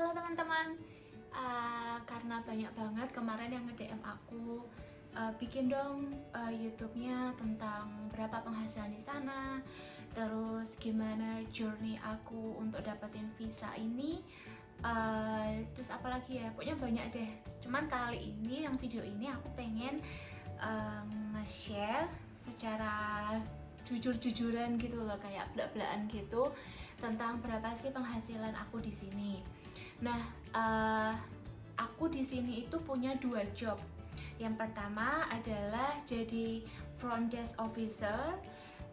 Halo teman-teman, karena banyak banget kemarin yang nge-DM aku, bikin dong YouTube-nya tentang berapa penghasilan di sana, terus gimana journey aku untuk dapetin visa ini, terus apalagi ya, pokoknya banyak deh. Cuman kali ini yang video ini aku pengen nge-share secara jujur-jujuran gitu loh, kayak belak-belakan gitu tentang berapa sih penghasilan aku di sini. Nah, aku di sini itu punya 2 job. Yang pertama adalah jadi front desk officer,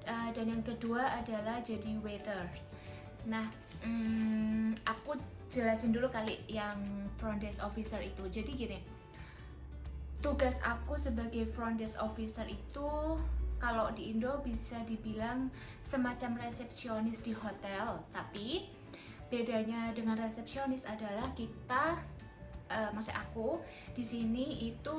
dan yang kedua adalah jadi waiters. Nah, aku jelasin dulu kali yang front desk officer itu. Jadi gini, tugas aku sebagai front desk officer itu kalau di Indo bisa dibilang semacam resepsionis di hotel, tapi bedanya dengan resepsionis adalah kita, maksud aku di sini itu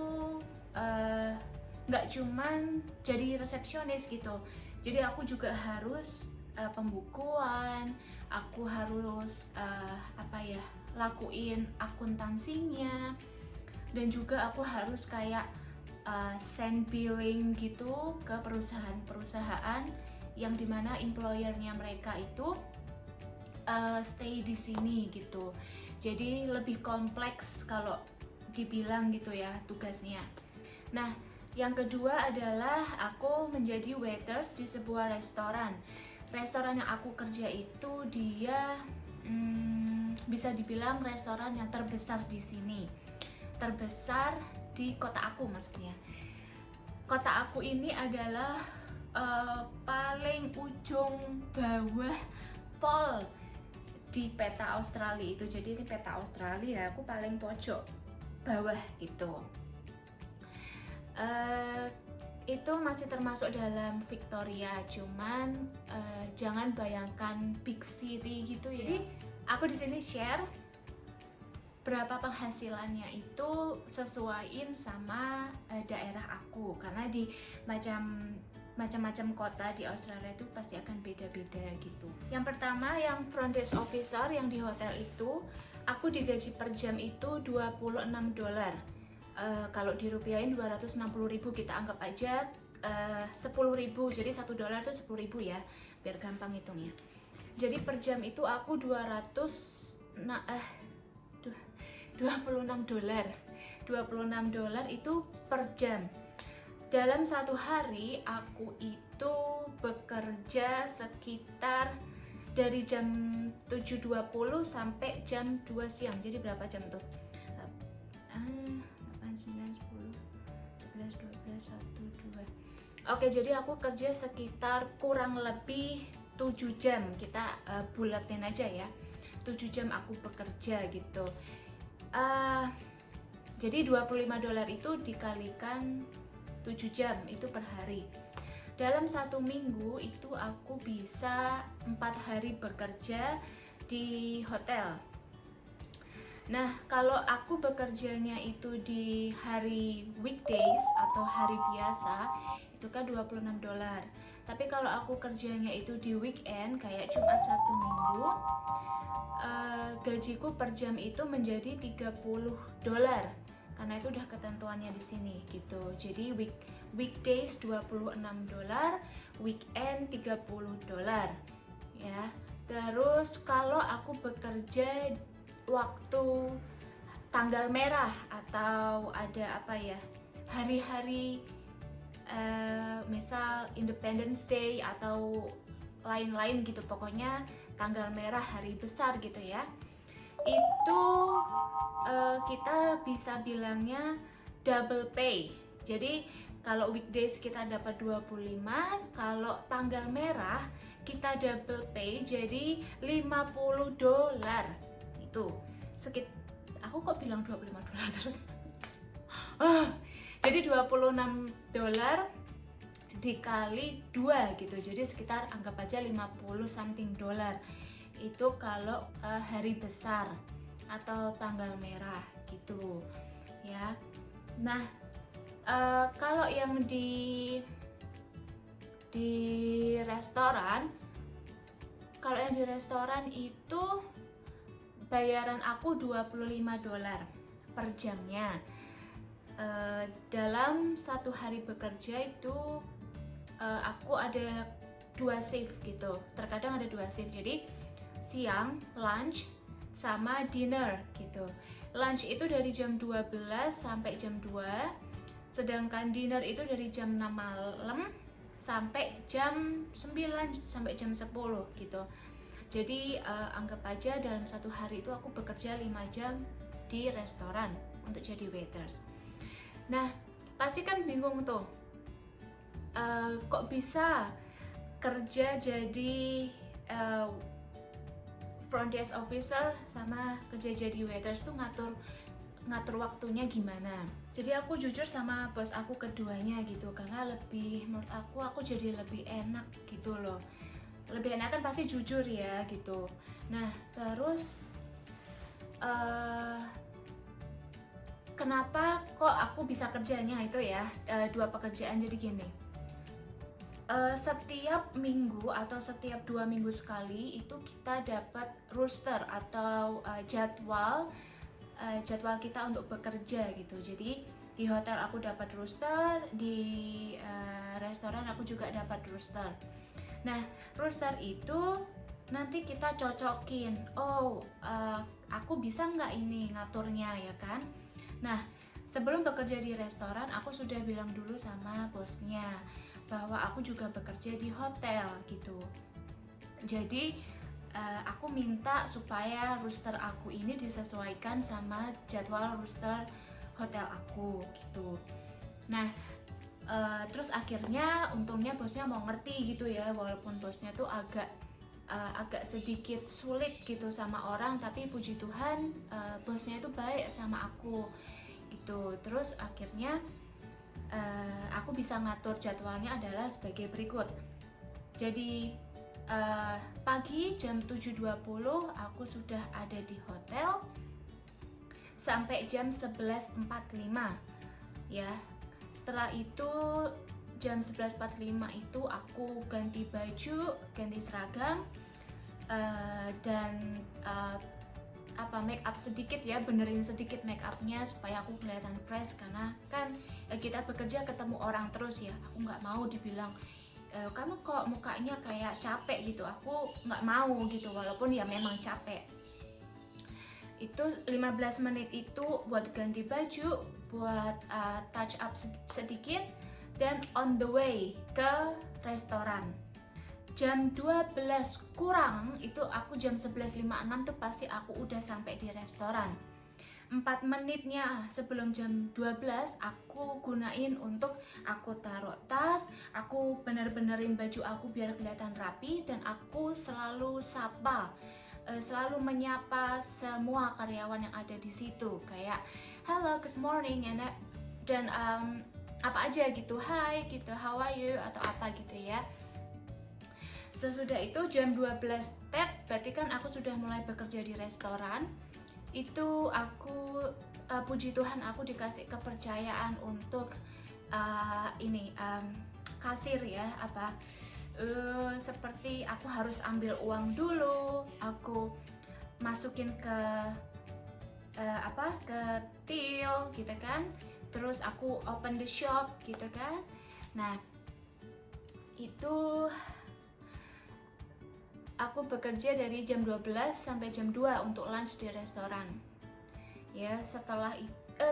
nggak cuman jadi resepsionis gitu. Jadi aku juga harus pembukuan, aku harus lakuin akuntansinya, dan juga aku harus kayak send billing gitu ke perusahaan-perusahaan yang dimana employernya mereka itu stay di sini gitu. Jadi lebih kompleks kalau dibilang gitu ya tugasnya. Nah, yang kedua adalah aku menjadi waiters di sebuah restoran. Restoran yang aku kerja itu dia bisa dibilang restoran yang terbesar di sini. Terbesar di kota aku maksudnya. Kota aku ini adalah paling ujung bawah pol di peta Australia itu. Jadi ini peta Australia, aku paling pojok bawah gitu. Itu masih termasuk dalam Victoria, cuman jangan bayangkan big city gitu ya. Jadi aku di sini share berapa penghasilannya itu sesuaiin sama daerah aku, karena di macam-macam kota di Australia itu pasti akan beda-beda gitu. Yang pertama yang front desk officer yang di hotel itu, aku digaji per jam itu $26. Kalau dirupiahin 260.000, kita anggap aja 10.000, jadi $1 itu 10.000 ya, biar gampang hitungnya. Jadi per jam itu aku $26 itu per jam. Dalam satu hari aku itu bekerja sekitar dari jam 7.20 sampai jam 2 siang. Jadi berapa jam tuh? 8, 9, 10, 11, 12, 1, 2. Oke, jadi aku kerja sekitar kurang lebih 7 jam. Kita bulatin aja ya. 7 jam aku bekerja gitu. Jadi $25 itu dikalikan 7 jam itu per hari. Dalam satu minggu itu aku bisa 4 hari bekerja di hotel. Nah, kalau aku bekerjanya itu di hari weekdays atau hari biasa, itu kan $26. Tapi kalau aku kerjanya itu di weekend, kayak Jumat, Sabtu, Minggu, gajiku per jam itu menjadi $30. Karena itu udah ketentuannya di sini gitu. Jadi weekdays $26, weekend $30 ya. Terus kalau aku bekerja waktu tanggal merah atau ada hari-hari misal Independence Day atau lain-lain gitu, pokoknya tanggal merah, hari besar gitu ya, itu kita bisa bilangnya double pay. Jadi kalau weekdays kita dapat 25, kalau tanggal merah kita double pay jadi $50. Itu aku kok bilang $25 terus. Jadi $26 dikali 2 gitu, jadi sekitar anggap aja 50 something dollar. Itu kalau hari besar atau tanggal merah gitu ya. Nah, kalau yang di restoran, itu bayaran aku $25 per jamnya. Dalam satu hari bekerja itu aku ada 2 shift gitu, terkadang ada 2 shift, jadi siang, lunch, sama dinner gitu. Lunch itu dari jam 12 sampai jam 2, sedangkan dinner itu dari jam 6 malam sampai jam 9 sampai jam 10 gitu. Jadi anggap aja dalam satu hari itu aku bekerja 5 jam di restoran untuk jadi waiters. Nah, pasti kan bingung tuh, kok bisa kerja jadi front desk officer sama kerja jadi waiters tuh ngatur waktunya gimana. Jadi aku jujur sama bos aku keduanya gitu, karena menurut aku jadi lebih enak gitu loh. Lebih enak kan pasti jujur ya gitu. Nah terus kenapa kok aku bisa kerjanya itu ya, 2 pekerjaan. Jadi gini, setiap minggu atau setiap 2 minggu sekali itu kita dapat roster atau jadwal kita untuk bekerja gitu. Jadi di hotel aku dapat roster, di restoran aku juga dapat roster. Nah roster itu nanti kita cocokin, aku bisa nggak ini ngaturnya ya kan. Nah sebelum bekerja di restoran aku sudah bilang dulu sama bosnya bahwa aku juga bekerja di hotel gitu. Jadi aku minta supaya roster aku ini disesuaikan sama jadwal roster hotel aku gitu. Nah terus akhirnya untungnya bosnya mau ngerti gitu ya, walaupun bosnya tuh agak sedikit sulit gitu sama orang, tapi puji Tuhan bosnya itu baik sama aku gitu. Terus akhirnya aku bisa ngatur jadwalnya adalah sebagai berikut. Jadi pagi jam 7.20 aku sudah ada di hotel sampai jam 11.45 ya. Setelah itu jam 11.45 itu aku ganti baju, ganti seragam, dan make up sedikit ya, benerin sedikit make upnya supaya aku kelihatan fresh, karena kan kita bekerja ketemu orang terus ya. Aku nggak mau dibilang kamu kok mukanya kayak capek gitu, aku nggak mau gitu, walaupun ya memang capek. Itu 15 menit itu buat ganti baju, buat touch up sedikit, dan on the way ke restoran. Jam 12 kurang itu aku jam 11.56 tuh pasti aku udah sampai di restoran. 4 menitnya sebelum jam 12 aku gunain untuk aku taruh tas, aku bener-benerin baju aku biar kelihatan rapi, dan aku selalu selalu menyapa semua karyawan yang ada di situ, kayak hello, good morning, dan apa aja gitu, hi gitu, how are you, atau apa gitu ya. Sesudah itu jam 12 berarti kan aku sudah mulai bekerja di restoran. Itu aku puji Tuhan aku dikasih kepercayaan untuk kasir ya, seperti aku harus ambil uang dulu, aku masukin ke ke till gitu kan, terus aku open the shop gitu kan. Nah itu aku bekerja dari jam 12 sampai jam 2 untuk lunch di restoran ya. Setelah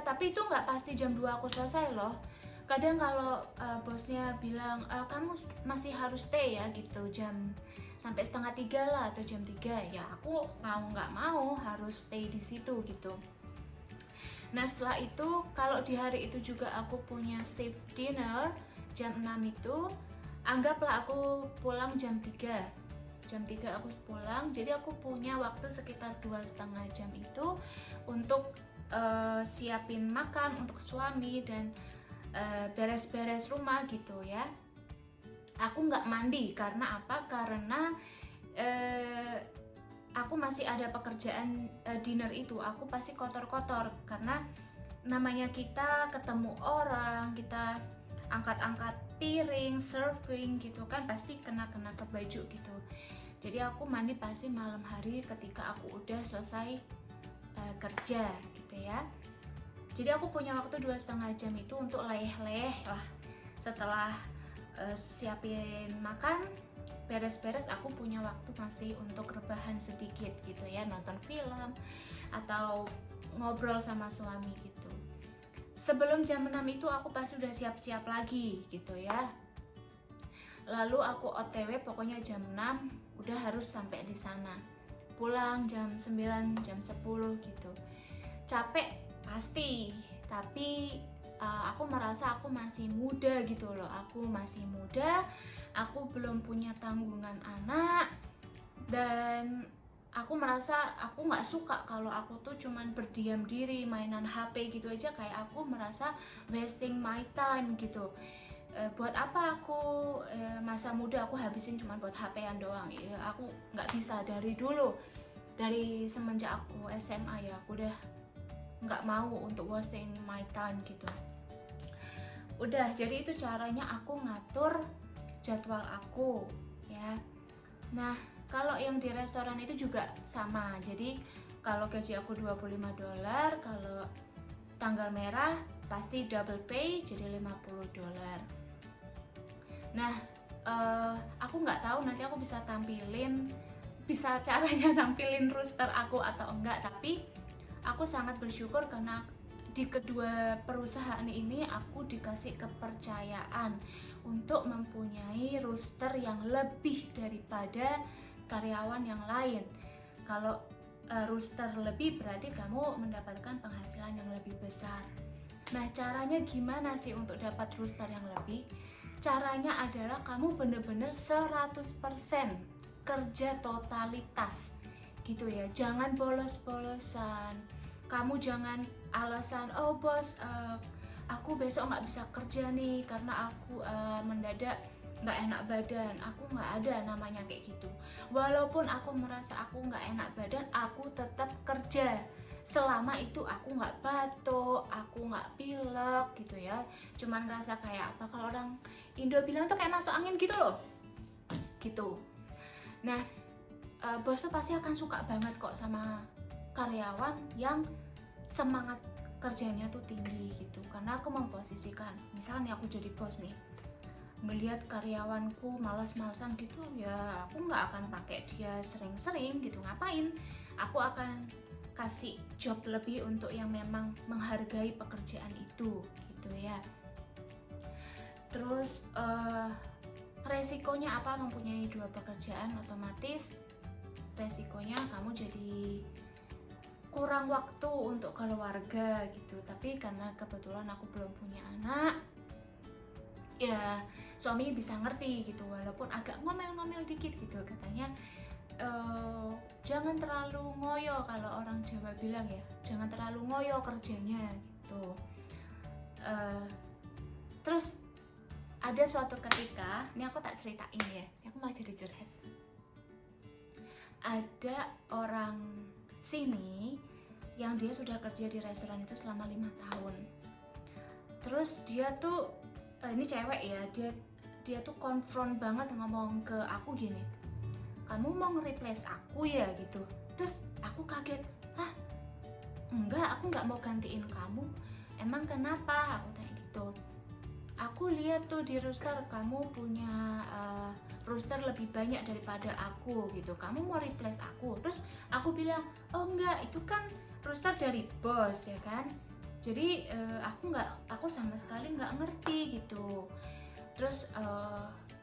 tapi itu nggak pasti jam 2 aku selesai loh. Kadang kalau bosnya bilang kamu masih harus stay ya gitu, jam sampai 2:30 lah atau jam 3, ya aku mau nggak mau harus stay di situ gitu. Nah setelah itu kalau di hari itu juga aku punya shift dinner jam 6 itu, anggaplah aku pulang jam 3 aku pulang. Jadi aku punya waktu sekitar 2,5 jam itu untuk siapin makan untuk suami dan beres-beres rumah gitu ya. Aku nggak mandi karena apa? Karena aku masih ada pekerjaan dinner itu. Aku pasti kotor-kotor karena namanya kita ketemu orang, kita angkat-angkat piring, serving gitu kan, pasti kena ke baju gitu. Jadi aku mandi pasti malam hari ketika aku udah selesai kerja gitu ya. Jadi aku punya waktu 2,5 jam itu untuk leleh-leleh lah. Setelah siapin makan, beres-beres, aku punya waktu masih untuk rebahan sedikit gitu ya, nonton film atau ngobrol sama suami gitu. Sebelum jam 6 itu aku pasti udah siap-siap lagi gitu ya. Lalu aku OTW, pokoknya jam 6 udah harus sampai di sana. Pulang jam 9, jam 10 gitu. Capek pasti, tapi aku merasa aku masih muda gitu loh. Aku masih muda, aku belum punya tanggungan anak, dan aku merasa aku nggak suka kalau aku tuh cuman berdiam diri mainan HP gitu aja. Kayak aku merasa wasting my time gitu. Buat apa aku masa muda aku habisin cuma buat HP-an doang ya. Aku nggak bisa. Dari dulu, dari semenjak aku SMA ya, aku udah nggak mau untuk wasting my time gitu. Udah, jadi itu caranya aku ngatur jadwal aku ya. Nah, kalau yang di restoran itu juga sama. Jadi kalau gaji aku $25, kalau tanggal merah pasti double pay jadi $50. Nah, aku nggak tahu nanti aku bisa caranya nampilin roster aku atau enggak, tapi aku sangat bersyukur karena di kedua perusahaan ini aku dikasih kepercayaan untuk mempunyai roster yang lebih daripada karyawan yang lain. Kalau roster lebih berarti kamu mendapatkan penghasilan yang lebih besar. Nah, caranya gimana sih untuk dapat roster yang lebih? Caranya adalah kamu bener-bener 100% kerja totalitas gitu ya. Jangan bolos-bolosan. Kamu jangan alasan, oh bos, aku besok nggak bisa kerja nih karena aku mendadak nggak enak badan. Aku nggak ada namanya kayak gitu. Walaupun aku merasa aku nggak enak badan, aku tetap kerja. Selama itu aku nggak batuk, aku nggak pilek gitu ya. Cuman ngerasa kayak apa, kalau orang Indo bilang tuh kayak masuk angin gitu loh, gitu. Nah, bos tuh pasti akan suka banget kok sama karyawan yang semangat kerjanya tuh tinggi gitu. Karena aku memposisikan, misalnya aku jadi bos nih, melihat karyawanku malas-malasan gitu ya, aku nggak akan pakai dia sering-sering gitu. Ngapain? Aku akan kasih job lebih untuk yang memang menghargai pekerjaan itu gitu ya. Terus resikonya apa mempunyai dua pekerjaan? Otomatis resikonya kamu jadi kurang waktu untuk keluarga gitu. Tapi karena kebetulan aku belum punya anak, ya suami bisa ngerti gitu, walaupun agak ngomel-ngomel dikit gitu. Katanya jangan terlalu ngoyo, kalau orang Jawa bilang ya, jangan terlalu ngoyo kerjanya gitu. Terus ada suatu ketika, ini aku tak ceritain ya, aku malah jadi curhat. Ada orang sini yang dia sudah kerja di restoran itu selama 5 tahun. Terus dia tuh ini cewek ya, dia tuh konfront banget ngomong ke aku gini, kamu mau nge-replace aku ya gitu. Terus aku kaget, hah? Enggak, aku nggak mau gantiin kamu. Emang kenapa? Aku tanya gitu. Aku lihat tuh di roster kamu punya roster lebih banyak daripada aku gitu. Kamu mau replace aku? Terus aku bilang, oh enggak, itu kan roster dari bos ya kan. Jadi aku sama sekali nggak ngerti gitu. Terus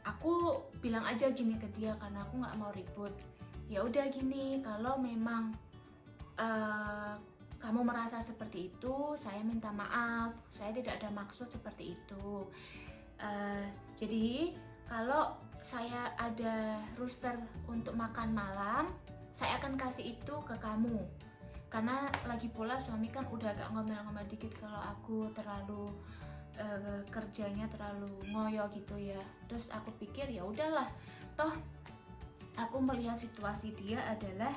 aku bilang aja gini ke dia karena aku nggak mau ribut. Ya udah gini, kalau memang kamu merasa seperti itu, saya minta maaf. Saya tidak ada maksud seperti itu. Jadi kalau saya ada roster untuk makan malam, saya akan kasih itu ke kamu. Karena lagi pula suami kan udah agak ngomel-ngomel dikit kalau aku terlalu kerjanya terlalu ngoyo gitu ya. Terus aku pikir ya udahlah, toh aku melihat situasi dia adalah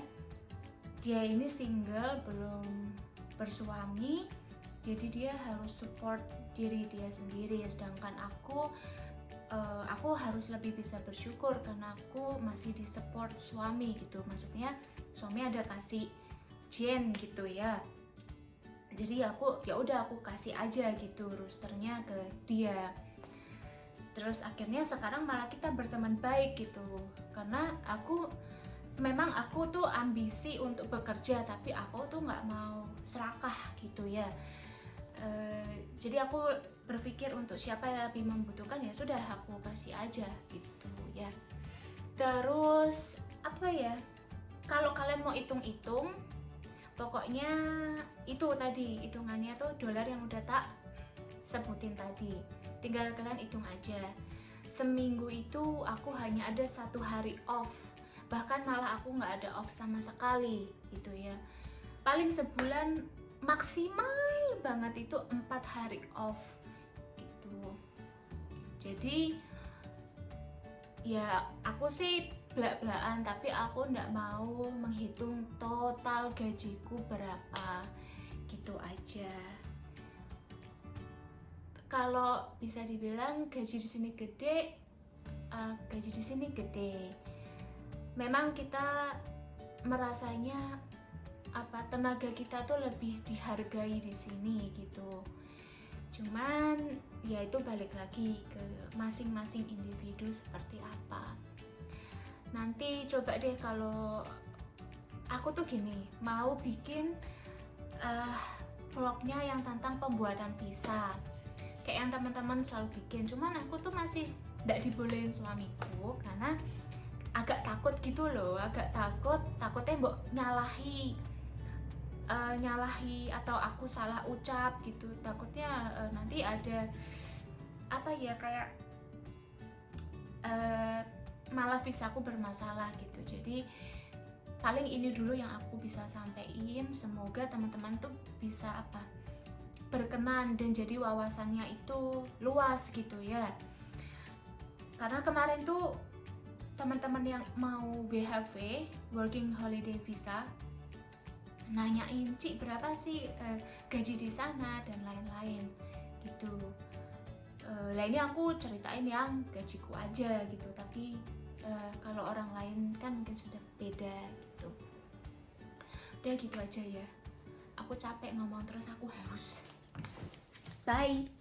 dia ini single, belum bersuami, jadi dia harus support diri dia sendiri. Sedangkan aku aku harus lebih bisa bersyukur karena aku masih di support suami gitu. Maksudnya suami ada kasih Jen gitu ya. Jadi aku ya udah aku kasih aja gitu roosternya ke dia. Terus akhirnya sekarang malah kita berteman baik gitu. Karena memang aku tuh ambisi untuk bekerja, tapi aku tuh nggak mau serakah gitu ya. Jadi aku berpikir untuk siapa yang lebih membutuhkan ya sudah aku kasih aja gitu ya. Terus apa ya, kalau kalian mau hitung-hitung, pokoknya itu tadi hitungannya tuh dolar yang udah tak sebutin tadi, tinggal kalian hitung aja. Seminggu itu aku hanya ada 1 hari off, bahkan malah aku nggak ada off sama sekali gitu ya. Paling sebulan maksimal banget itu 4 hari off gitu. Jadi ya aku sih belak-belakan, tapi aku nggak mau menghitung total gajiku berapa gitu aja. Kalau bisa dibilang gaji di sini gede, gaji di sini gede. Memang kita merasanya tenaga kita tuh lebih dihargai di sini gitu. Cuman ya itu balik lagi ke masing-masing individu seperti apa. Nanti coba deh kalau aku tuh gini, mau bikin vlognya yang tentang pembuatan pizza kayak yang teman-teman selalu bikin. Cuman aku tuh masih tidak dibolehin suamiku karena agak takut gitu loh, takutnya mbok nyalahi atau aku salah ucap gitu. Takutnya nanti ada kayak malah visaku bermasalah gitu. Jadi paling ini dulu yang aku bisa sampaikan. Semoga teman-teman tuh bisa berkenan dan jadi wawasannya itu luas gitu ya. Karena kemarin tuh teman-teman yang mau WHV, Working Holiday Visa, nanyain, Cik berapa sih gaji di sana dan lain-lain gitu. Lainnya aku ceritain yang gajiku aja gitu, tapi kalau orang lain kan mungkin sudah beda gitu. Udah gitu aja ya, aku capek ngomong terus, aku haus. Bye.